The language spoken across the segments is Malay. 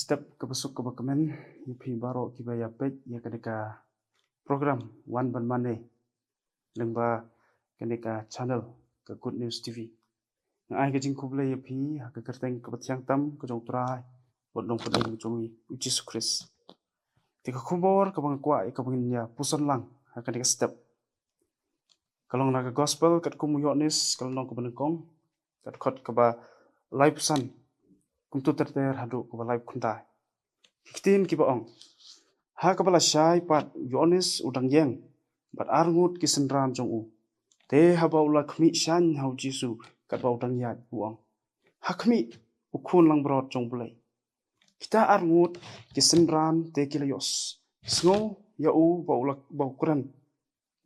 step ke besuk ke bakamen yapi baro kiba yapet ya kadeka program One Ban Mane lengba kadeka channel ke Good News TV. Ngai ke jing kuble yapi ha ke kerteng ke batiang tam ke jong trai bot dong pedeng jongi Jesus Christ. Tika kubor ke bang kwa ke bang ya pusan lang ha kadeka step. Kalong naga gospel kat kumu yonis kalong ke benengkong kat kot ke ba live pesan kum tu terter hadu ke ba live kuntai. Kitin ki baong. Ha kabala syai pat yonis udang yang. Bat arngut kisenran jong u. Te haba ula kmi syan hau jisu kat ba udang yat uang. Ha kmi ukun lang brot jong bulai. Kita arngut kisenran te kila yos. Sngo ya u ba ula ba ukuran.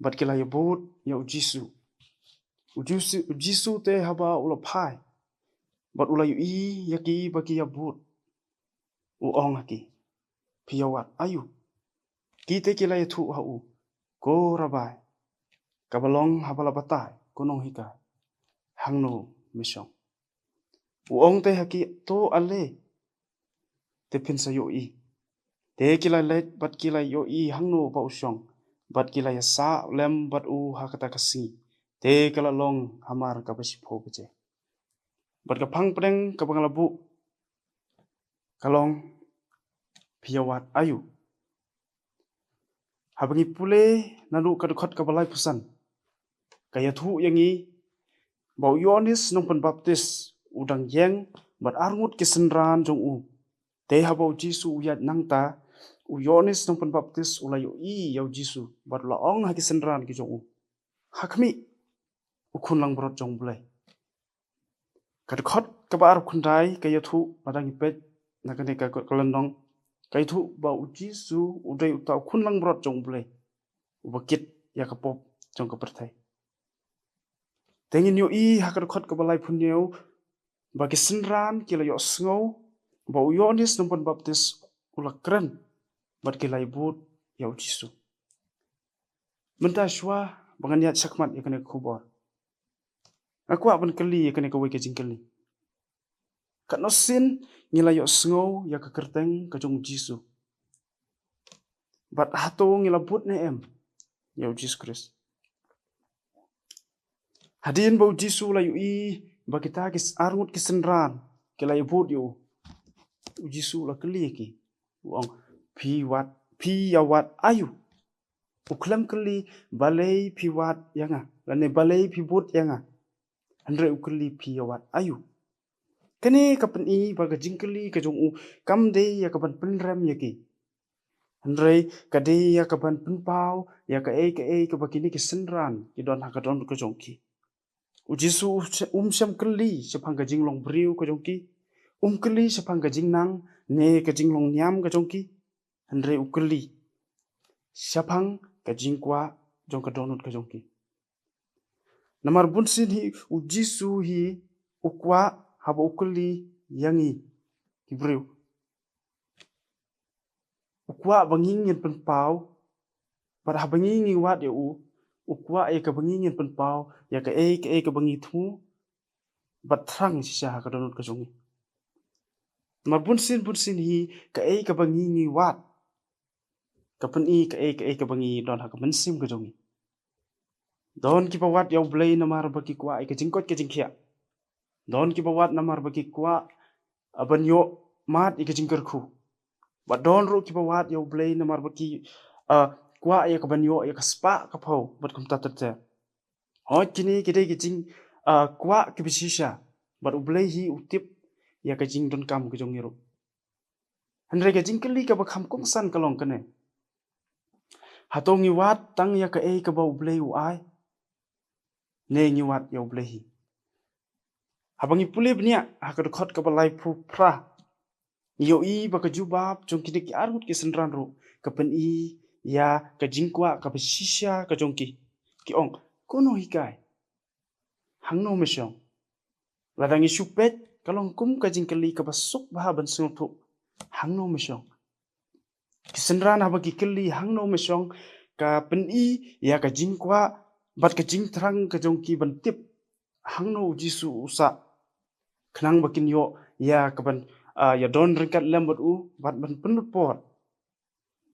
Bat kila ya bot ya u jisu. Jisu te haba ula pai. Bat ula yu i yaki bagi ya bot. Uong haki. Piyawat ayu. Kita kila ya tu hau. Ko rabai. Kabalong habala batai. Kunong hika. Hangno misyong. Uong te haki to ale. Te pinsa yo i. Te kila let bat kila yo i hangno ba usyong. Bat kila ya sa lem bat u hakata kasi. Te kala long hamar kabasipo keje. Bat kapang pedeng kabangalabu. Kalong piyawat ayu. Habangi pule nanu kadukot kabalai pesan. Kaya tu yang i bau Yohanes nong Pembaptis udang yang bat arngut kesenran jong u. Te habau Jisu uyat nangta u Yohanes nong Pembaptis ulayo i yau Jisu bat laong ha kesenran ki jong u. Hakmi ukun lang brot jong bulai. Kadukot kabar kundai kaya tu padang ipet nakane ka kalendong. Kaya tu bau Jisu udai utau kun lang brot jong bulai. Ubakit ya kapop jong kepertai. Tengin yo i hakadukot kabalai punyau bagi senran kila yo sngo bau Yohanes nong Pembaptis ulak keren bat kila ibut ya Jisu. Menta shwa banganiat sakmat ya kene kubor. Aku aban keli ya kene kawe ke jingkeli. Kat nosin ngila yo sngo ya kekerteng ke jong Jisu. Bat hato ngila but ne em ya Jesus Christ. Hadin bau Jisu la yu i bagi ta kis arngut kisenran kila ibut yo. Jisu la keli ki. Uang pi yawat ayu. Uklam keli balai pi wat yanga. Lane balai pi but yanga. Andre ukeli pi yawat ayu. Kene kapan i baga jingkeli ke jong u kam de ya kapan penrem ya ki. Andre kade ya kapan penpau ya ka e ka bakini ke senran ki don ha ka don ke jong ki. Jisu syam keli sepang ka jinglong briu ke jong ki. Keli sepang ka jingnang ne ka jinglong nyam ke jong ki. Andre ukeli sepang ka jingkwa jong ka donut ke jong ki. Namar bunsin hi Jisu hi ukwa haba ukeli yangi kibriu. Ukwa bangingin penpau pada habangingi wat ya u. Ukwa ya ka bangingin penpau ya ka ka bangi tu batrang sisa ka donut ka jongi. Namar bunsin hi ka bangingi wat. Kapan i ka bangi don ha ka mensim ka jongi. Don ki wat ya blay namar baki kwa ka jingkot ka jingkia. Don ki bawat namar bagi kwa abanyo mat ika jingkerku. Ba don ro ki bawat ya blay namar bagi kwa ya kabanyo ya kaspa kapau bat kum tater. Hot kini kide jing kwa ki bisisha bat ublay hi utip ya ka jing don kam ke jongiro. Andre ka jingkeli ka bakam kongsan kalong kene. Hatongi wat tang ya ka ka ba ublay uai. Ne ngi wat ya ublay hi. Habangi pule bnia hakadukot kabalai pu pra. Yo i baka jubab jong kini ki arut ki senran ro. Kapan i ya ka jingkwa ka besisha ka jongki. Ki ong kono hikai. Hangno mesyong. Ladangi supet kalong kum ka jingkeli ka basuk bahaban sengutuk. Hangno mesyong. Kisenran habagi keli hangno mesyong. Ka pen i ya ka jingkwa bat ka jingtrang ka jongki bantip. Hangno Jisu usa. Kenang bakin yo ya kapan ya don ringkat lembut bat ban penut pot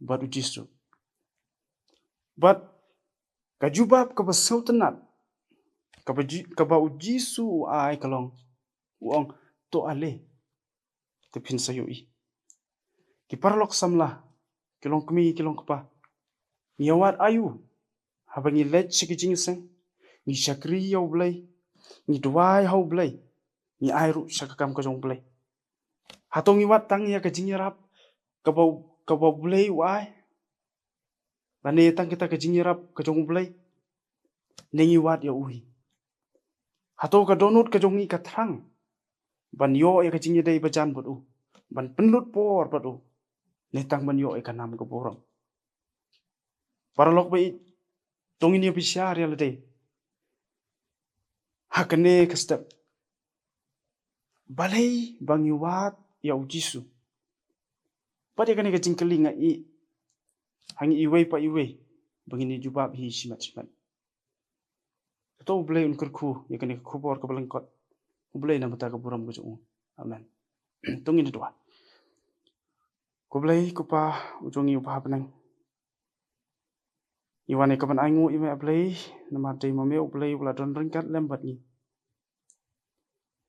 bat ujisu bat kajubab ka basau tenat ka ba ujisu ai kalong uang to ale te pin sayui ki parlok samla kilong kemi kilong kapa niawat ayu habangi lech sikijing seng ni syakri yau blai ni duai hau blai ni airu syakakam ka jong blai hatong iwat tang ya ka jingyarap ka bau blai wai bane tang kita ka jingyarap ka jong blai nengi wat ya uhi hato ka donut ka jong i ka thang ban yo ya ka jingyadai bajan bodu ban penlut por bodu netang ban yo e ka nam ka borang paralok bai tongin ya bisyar ya lade hakane ka step balai bang iwat ya ujisu pada kane ka jingkelinga i hangi iwei pa iwei bangini jubab hi simat to blai un kurku ya kane ka khubor ka balangkot blai na mata ka buram ka jung amen tongin doa ko blai ko pa ujongi upa penang iwane ka ban aingu ime blai nama dei mame blai wala don ringkat lembat ni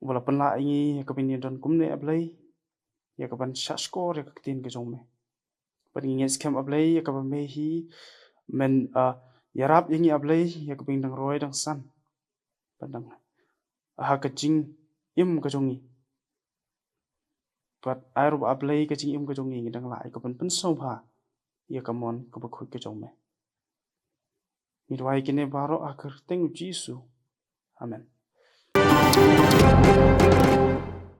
wala penla ingi ka bin don kumne blai ya ka ban shaskor ya ka tin ka jong me ban ngi scam blai ya ka ban me hi men yarap yangi blai ya ka bin dang roi dang san pandang ha ka jing im ka jongi pat airu blai ka jing im ka jongi ngi dang lai ka ban pen so pha ya ka mon ka ba khut ka jong me mi dwai kine baro akar teng jisu amen